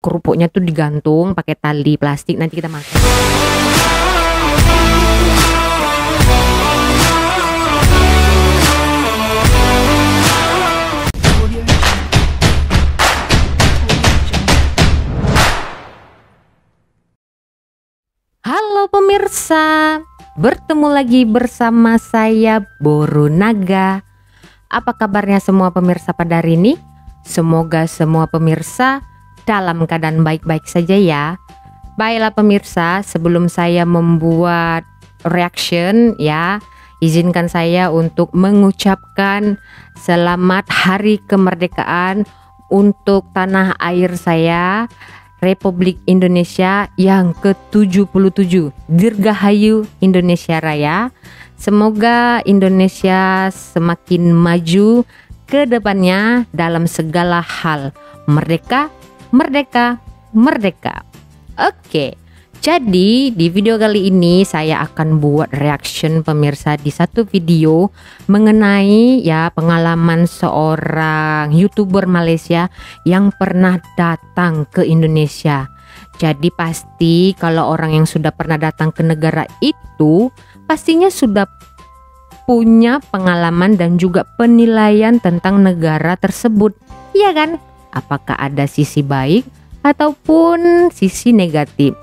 kerupuknya tuh digantung pakai tali plastik, nanti kita makan. Halo pemirsa, bertemu lagi bersama saya Boru Naga. Apa kabarnya semua pemirsa pada hari ini? Semoga semua pemirsa dalam keadaan baik-baik saja ya. Baiklah pemirsa, sebelum saya membuat reaction ya, izinkan saya untuk mengucapkan selamat hari kemerdekaan untuk tanah air saya, Republik Indonesia yang ke-77. Dirgahayu Indonesia Raya. Semoga Indonesia semakin maju ke depannya dalam segala hal. Merdeka, merdeka, merdeka. Oke. Jadi di video kali ini saya akan buat reaction pemirsa di satu video mengenai ya pengalaman seorang YouTuber Malaysia yang pernah datang ke Indonesia. Jadi pasti kalau orang yang sudah pernah datang ke negara itu pastinya sudah punya pengalaman dan juga penilaian tentang negara tersebut. Iya kan? Apakah ada sisi baik ataupun sisi negatif?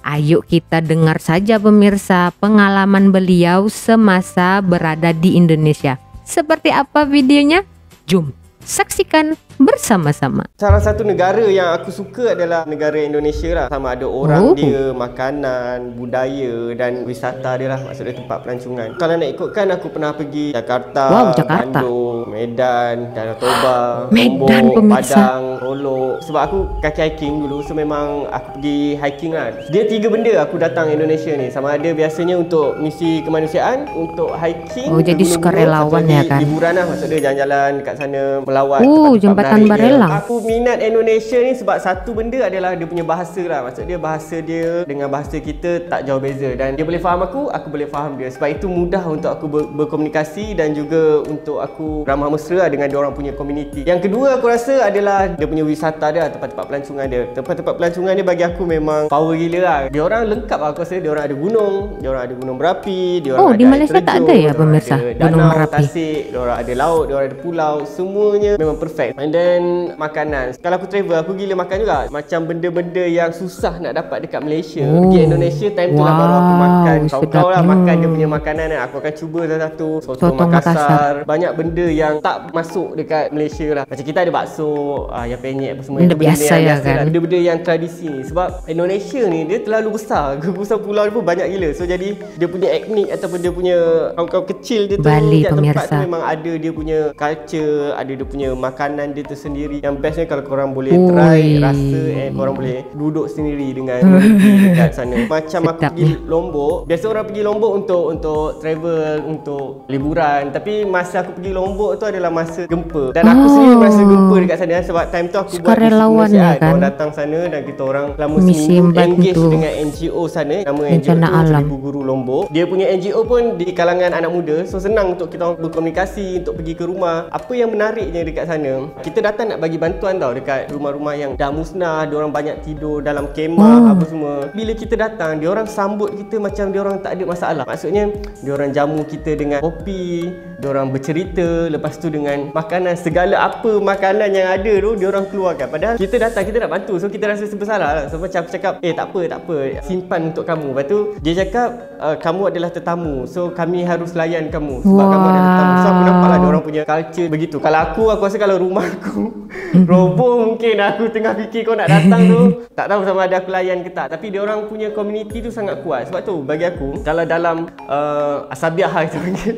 Ayo kita dengar saja pemirsa pengalaman beliau semasa berada di Indonesia. Seperti apa videonya? Jom saksikan bersama-sama. Salah satu negara yang aku suka adalah negara Indonesia lah. Sama ada orang dia, makanan, budaya dan wisata dia lah. Maksudnya tempat pelancongan. Kalau nak ikutkan, aku pernah pergi Jakarta, Bandung, Medan, Danau Toba, Lombok, Padang, Rolok. Sebab aku kaki hiking dulu, so memang aku pergi hiking lah. Dia 3 benda aku datang Indonesia ni. Sama ada biasanya untuk misi kemanusiaan, untuk hiking. Oh, jadi sukarelawan ya kan? Liburan lah, maksudnya jalan-jalan kat sana, melawat jembatan Barelang. Aku minat Indonesia ni sebab satu benda adalah dia punya bahasa lah. Maksud dia bahasa dia dengan bahasa kita tak jauh beza. Dan dia boleh faham aku boleh faham dia. Sebab itu mudah untuk aku berkomunikasi dan juga untuk aku ramah mesra dengan dia orang punya community. Yang kedua aku rasa adalah dia punya wisata dia, tempat-tempat pelancongan dia. Tempat-tempat pelancongan dia bagi aku memang power gila lah. Dia orang lengkap lah, aku rasa. Dia orang ada gunung, dia orang ada gunung berapi, dia orang ada di Malaysia terjun, tak ada ya pemirsa gunung berapi. Tasik, dia orang ada laut, dia orang ada pulau. Semuanya memang perfect. And then makanan. Kalau aku travel, aku gila makan juga. Macam benda-benda yang susah nak dapat dekat Malaysia. Pergi Indonesia time tu lah baru aku makan. Kau lah makan dia punya makanan lah. Aku akan cuba satu-satu. Soto Makassar. Banyak benda yang tak masuk dekat Malaysia lah. Macam kita ada bakso, yang penyek apa semua. Benda biasa ya kan. Benda-benda yang tradisi ni. Sebab Indonesia ni dia terlalu besar. Kegugusan pulau dia pun banyak gila. So jadi dia punya etnik ataupun dia punya kaum-kaum kecil dia tu, Bali tempat tu memang ada dia punya culture, ada dia punya makanan dia tersendiri. Yang bestnya kalau korang boleh try, rasa, and korang boleh duduk sendiri dengan dekat sana. Macam aku pergi Lombok. Biasa orang pergi Lombok untuk travel, untuk liburan. Tapi masa aku pergi Lombok tu adalah masa gempa. Dan aku sendiri merasa gempa dekat sana. Sebab time tu aku buat kemanusiaan kan? Orang datang sana dan kita orang selama seminggu engage dengan NGO sana. Nama NGO tu Seribu Guru Lombok. Dia punya NGO pun di kalangan anak muda. So senang untuk kita berkomunikasi, untuk pergi ke rumah. Apa yang menariknya dekat sana, kita datang nak bagi bantuan tau dekat rumah-rumah yang dah musnah, diorang banyak tidur dalam kemah apa semua. Bila kita datang, diorang sambut kita macam diorang tak ada masalah. Maksudnya diorang jamu kita dengan kopi, diorang bercerita, lepas tu dengan makanan, segala apa makanan yang ada tu diorang keluarkan. Padahal kita datang, kita nak bantu, so kita rasa bersalah lah. So macam aku cakap, tak apa, simpan untuk kamu. Lepas tu dia cakap, kamu adalah tetamu, so kami harus layan kamu sebab kamu adalah tetamu. So aku nampak lah diorang punya culture begitu. Kalau aku rasa kalau rumah aku roboh, mungkin aku tengah fikir kau nak datang tu, tak tahu sama ada aku layan ke tak. Tapi dia orang punya community tu sangat kuat. Sebab tu bagi aku, kalau dalam Asabiah kita panggil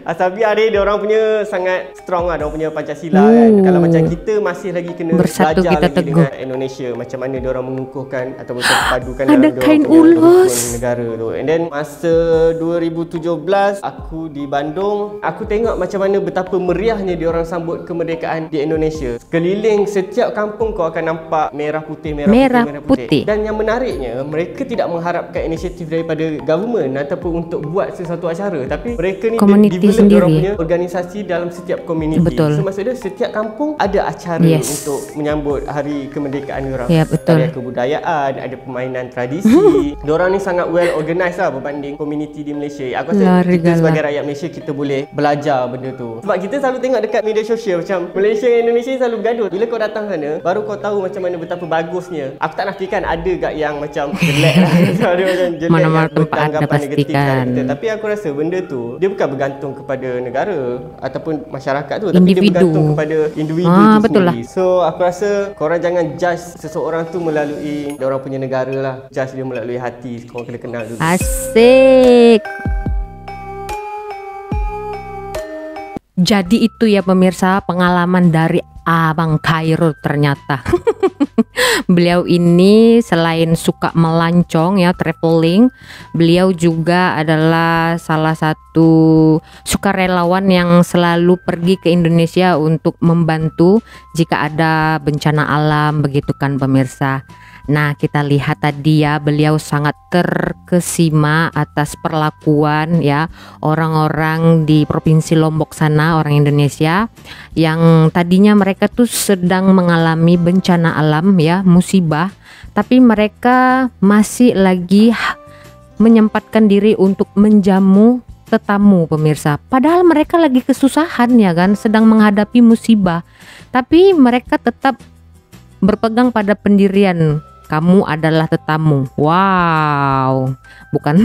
Asabiah ni, dia orang punya sangat strong lah. Dia orang punya Pancasila kan. Kalau macam kita masih lagi kena bersatu, belajar kita lagi teguh dengan Indonesia, macam mana dia orang mengukuhkan ataupun terpadukan ada dalam kain dia orang ulos punya negara tu. And then masa 2017 aku di Bandung, aku tengok macam mana betapa meriahnya dia orang sambut kemerdekaan di Indonesia. Indonesia. Keliling setiap kampung kau akan nampak merah putih. Dan yang menariknya, mereka tidak mengharapkan inisiatif daripada government ataupun untuk buat sesuatu acara, tapi mereka ni develop diorang punya organisasi dalam setiap komuniti. Betul. So maksudnya setiap kampung ada acara untuk menyambut hari kemerdekaan diorang. Betul. Ada kebudayaan, ada permainan tradisi. Diorang ni sangat well organised lah berbanding komuniti di Malaysia. Aku rasa kita sebagai rakyat Malaysia, kita boleh belajar benda tu. Sebab kita selalu tengok dekat media sosial macam Malaysia dan Indonesia selalu bergaduh. Bila kau datang sana, baru kau tahu macam mana betapa bagusnya. Aku tak nafikan ada gak yang macam jelek lah. Ada macam jelek mana-mana yang bertanggapan negatif kan. kita. Tapi aku rasa benda tu dia bukan bergantung kepada negara ataupun masyarakat tu, tapi dia bergantung kepada individu tu betul sendiri. So aku rasa korang jangan judge seseorang tu melalui diorang punya negara lah. Judge dia melalui hati. Korang kena kenal dulu. Asik. Jadi itu ya pemirsa, pengalaman dari Abang Khairul ternyata. Beliau ini selain suka melancong ya, traveling, beliau juga adalah salah satu sukarelawan yang selalu pergi ke Indonesia untuk membantu jika ada bencana alam, begitu kan pemirsa. Nah, kita lihat tadi ya, beliau sangat terkesima atas perlakuan ya orang-orang di Provinsi Lombok sana, orang Indonesia yang tadinya mereka tuh sedang mengalami bencana alam ya, musibah, tapi mereka masih lagi menyempatkan diri untuk menjamu tetamu pemirsa. Padahal mereka lagi kesusahan ya kan, sedang menghadapi musibah, tapi mereka tetap berpegang pada pendirian, kamu adalah tetamu. Wow, bukan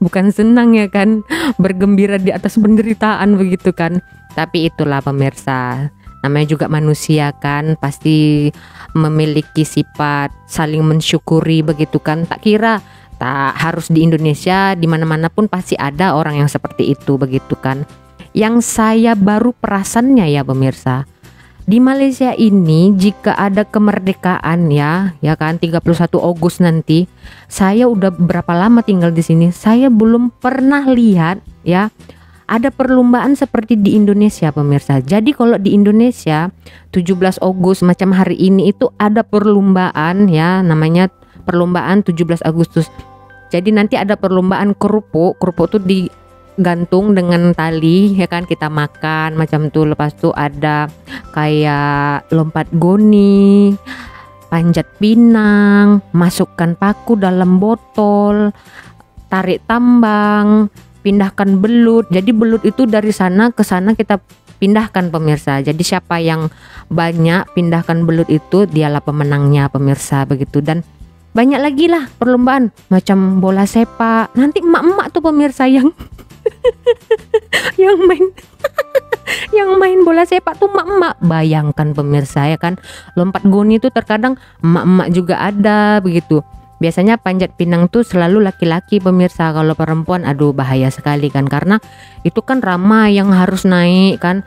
bukan senang ya kan, bergembira di atas penderitaan begitu kan. Tapi itulah pemirsa, namanya juga manusia kan, pasti memiliki sifat saling mensyukuri begitu kan. Tak kira tak harus di Indonesia, di mana-mana pun pasti ada orang yang seperti itu begitu kan. Yang saya baru perasannya ya pemirsa, di Malaysia ini jika ada kemerdekaan ya kan 31 Agustus nanti, saya udah berapa lama tinggal di sini, saya belum pernah lihat ya ada perlombaan seperti di Indonesia pemirsa. Jadi kalau di Indonesia 17 Agustus macam hari ini itu ada perlombaan ya, namanya perlombaan 17 Agustus. Jadi nanti ada perlombaan kerupuk tuh digantung dengan tali ya kan, kita makan macam tuh. Lepas tuh ada kayak lompat goni, panjat pinang, masukkan paku dalam botol, tarik tambang, pindahkan belut. Jadi belut itu dari sana ke sana kita pindahkan pemirsa. Jadi siapa yang banyak pindahkan belut itu dialah pemenangnya pemirsa begitu. Dan banyak lagi lah perlombaan macam bola sepak. Nanti emak-emak tuh pemirsa yang yang main bola sepak tuh emak-emak. Bayangkan pemirsa ya kan, lompat goni itu terkadang emak-emak juga ada begitu. Biasanya panjat pinang tuh selalu laki-laki pemirsa. Kalau perempuan aduh bahaya sekali kan, karena itu kan ramai yang harus naik kan.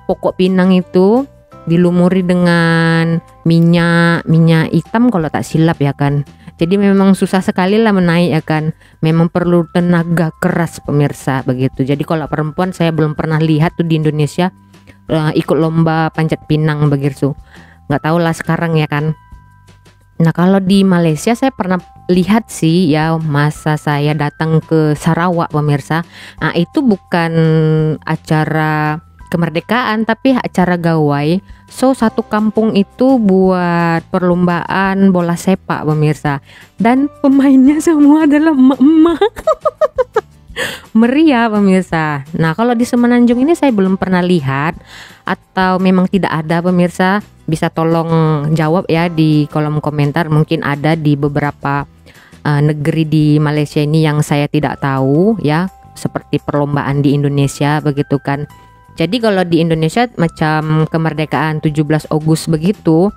Pokok pinang itu dilumuri dengan minyak hitam kalau tak silap ya kan. Jadi memang susah sekali lah menaik ya kan. Memang perlu tenaga keras pemirsa begitu. Jadi kalau perempuan saya belum pernah lihat tuh di Indonesia ikut lomba panjat pinang begitu. Nggak tahu lah sekarang ya kan. Nah kalau di Malaysia saya pernah lihat sih ya, masa saya datang ke Sarawak pemirsa. Nah itu bukan acara kemerdekaan tapi acara gawai. So satu kampung itu buat perlombaan bola sepak pemirsa. Dan pemainnya semua adalah emak-emak. Meriah pemirsa. Nah kalau di Semenanjung ini saya belum pernah lihat, atau memang tidak ada pemirsa. Bisa tolong jawab ya di kolom komentar. Mungkin ada di beberapa negeri di Malaysia ini yang saya tidak tahu ya, seperti perlombaan di Indonesia begitu kan. Jadi kalau di Indonesia macam kemerdekaan 17 Agustus begitu,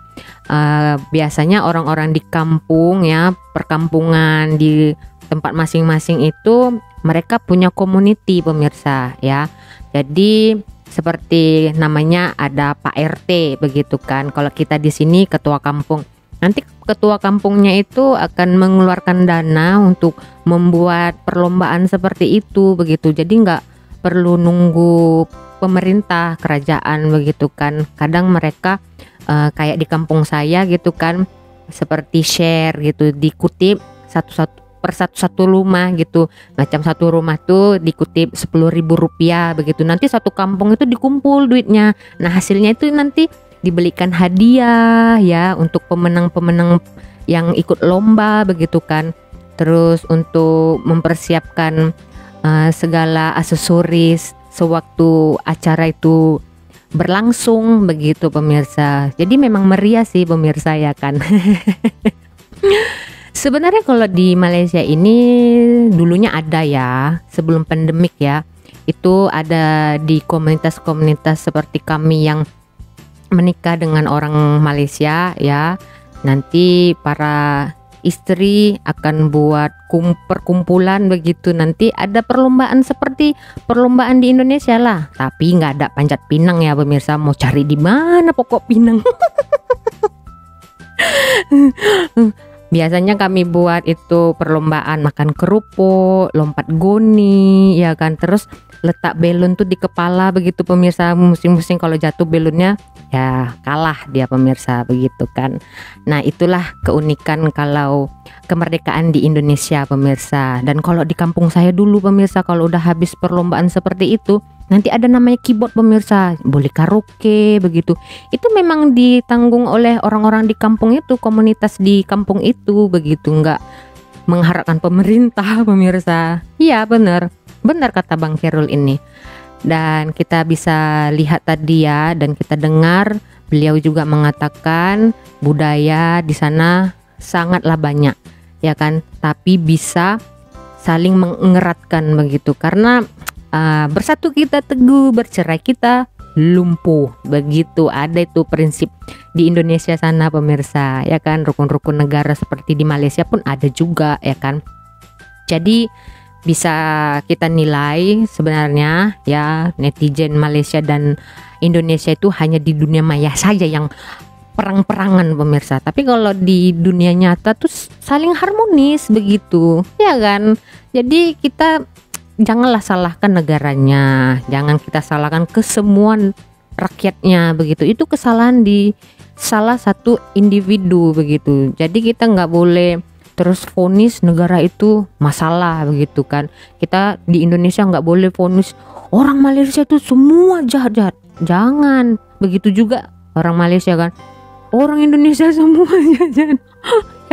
biasanya orang-orang di kampung ya, perkampungan di tempat masing-masing itu mereka punya community pemirsa ya. Jadi seperti namanya ada Pak RT begitu kan. Kalau kita di sini ketua kampung. Nanti ketua kampungnya itu akan mengeluarkan dana untuk membuat perlombaan seperti itu begitu. Jadi nggak perlu nunggu pemerintah, kerajaan begitu kan. Kadang mereka kayak di kampung saya gitu kan, seperti share gitu, dikutip satu rumah gitu. Macam satu rumah tuh dikutip 10.000 rupiah begitu. Nanti satu kampung itu dikumpul duitnya. Nah hasilnya itu nanti dibelikan hadiah ya untuk pemenang-pemenang yang ikut lomba begitu kan. Terus untuk mempersiapkan segala aksesoris sewaktu acara itu berlangsung begitu pemirsa. Jadi memang meriah sih pemirsa ya kan. Sebenarnya kalau di Malaysia ini dulunya ada ya, sebelum pandemik ya. Itu ada di komunitas-komunitas seperti kami yang menikah dengan orang Malaysia ya. Nanti para istri akan buat perkumpulan begitu. Nanti ada perlombaan seperti perlombaan di Indonesia lah. Tapi nggak ada panjat pinang ya pemirsa. Mau cari di mana pokok pinang? Biasanya kami buat itu perlombaan makan kerupuk, lompat goni, ya kan. Terus letak belon tuh di kepala begitu pemirsa. Musim-musim kalau jatuh belonnya ya kalah dia pemirsa begitu kan. Nah itulah keunikan kalau kemerdekaan di Indonesia pemirsa. Dan kalau di kampung saya dulu pemirsa, kalau udah habis perlombaan seperti itu, nanti ada namanya keyboard pemirsa, boleh karaoke begitu. Itu memang ditanggung oleh orang-orang di kampung itu, komunitas di kampung itu begitu, nggak mengharapkan pemerintah pemirsa. Iya benar kata Bang Khairul ini. Dan kita bisa lihat tadi ya, dan kita dengar beliau juga mengatakan budaya di sana sangatlah banyak ya kan, tapi bisa saling mengeratkan begitu karena bersatu kita teguh, bercerai kita lumpuh begitu. Ada itu prinsip di Indonesia sana pemirsa ya kan. Rukun-rukun negara seperti di Malaysia pun ada juga ya kan. Jadi bisa kita nilai sebenarnya ya, netizen Malaysia dan Indonesia itu hanya di dunia maya saja yang perang-perangan pemirsa. Tapi kalau di dunia nyata tuh saling harmonis begitu ya kan. Jadi kita janganlah salahkan negaranya, jangan kita salahkan kesemuan rakyatnya begitu. Itu kesalahan di salah satu individu begitu. Jadi kita nggak boleh terus vonis negara itu masalah begitu kan. Kita di Indonesia nggak boleh vonis orang Malaysia itu semua jahat-jahat. Jangan begitu juga orang Malaysia kan, orang Indonesia semua jahat-jahat.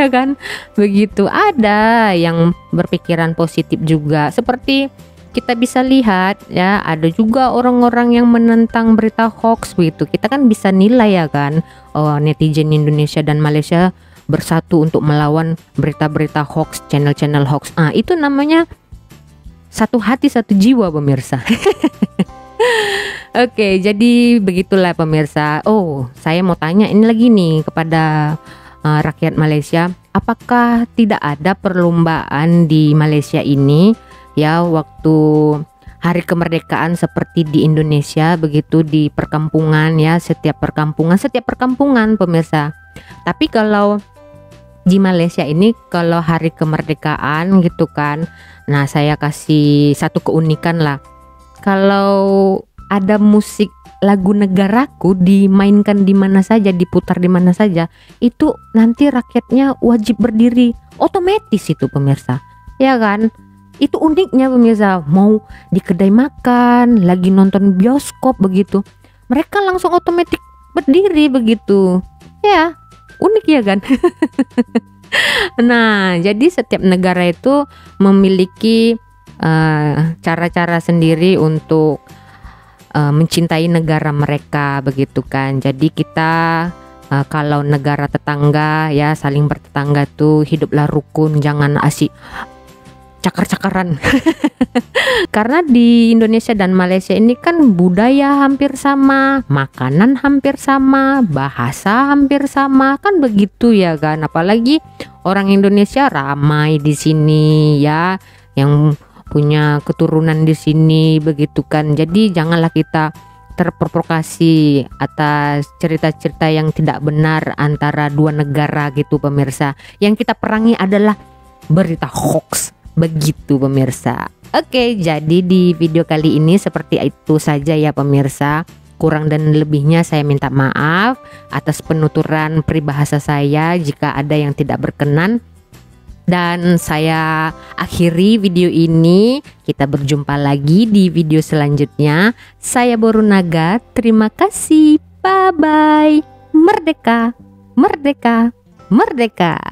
Ya kan begitu. Ada yang berpikiran positif juga, seperti kita bisa lihat ya, ada juga orang-orang yang menentang berita hoax begitu. Kita kan bisa nilai ya kan, oh netizen Indonesia dan Malaysia bersatu untuk melawan berita-berita hoax, channel-channel hoax. Itu namanya satu hati satu jiwa pemirsa. Oke, jadi begitulah pemirsa. Oh, saya mau tanya ini lagi nih kepada rakyat Malaysia, apakah tidak ada perlombaan di Malaysia ini ya waktu hari kemerdekaan seperti di Indonesia begitu, di perkampungan ya, setiap perkampungan pemirsa. Tapi kalau di Malaysia ini kalau hari kemerdekaan gitu kan, nah saya kasih satu keunikan lah. Kalau ada musik lagu negaraku dimainkan di mana saja, diputar di mana saja, itu nanti rakyatnya wajib berdiri otomatis itu pemirsa ya kan. Itu uniknya pemirsa, mau di kedai makan, lagi nonton bioskop begitu, mereka langsung otomatis berdiri begitu ya. Unik ya kan. Nah jadi setiap negara itu memiliki cara-cara sendiri untuk mencintai negara mereka begitu kan. Jadi kita kalau negara tetangga ya, saling bertetangga tuh hiduplah rukun, jangan asik cakar-cakaran. Karena di Indonesia dan Malaysia ini kan budaya hampir sama, makanan hampir sama, bahasa hampir sama, kan begitu ya kan. Apalagi orang Indonesia ramai di sini ya, yang punya keturunan di sini begitu kan. Jadi janganlah kita terprovokasi atas cerita-cerita yang tidak benar antara dua negara gitu pemirsa. Yang kita perangi adalah berita hoax Begitu pemirsa. Oke, jadi di video kali ini seperti itu saja ya pemirsa. Kurang dan lebihnya saya minta maaf atas penuturan peribahasa saya jika ada yang tidak berkenan. Dan saya akhiri video ini. Kita berjumpa lagi di video selanjutnya. Saya Boru Naga. Terima kasih. Bye bye. Merdeka, merdeka, merdeka.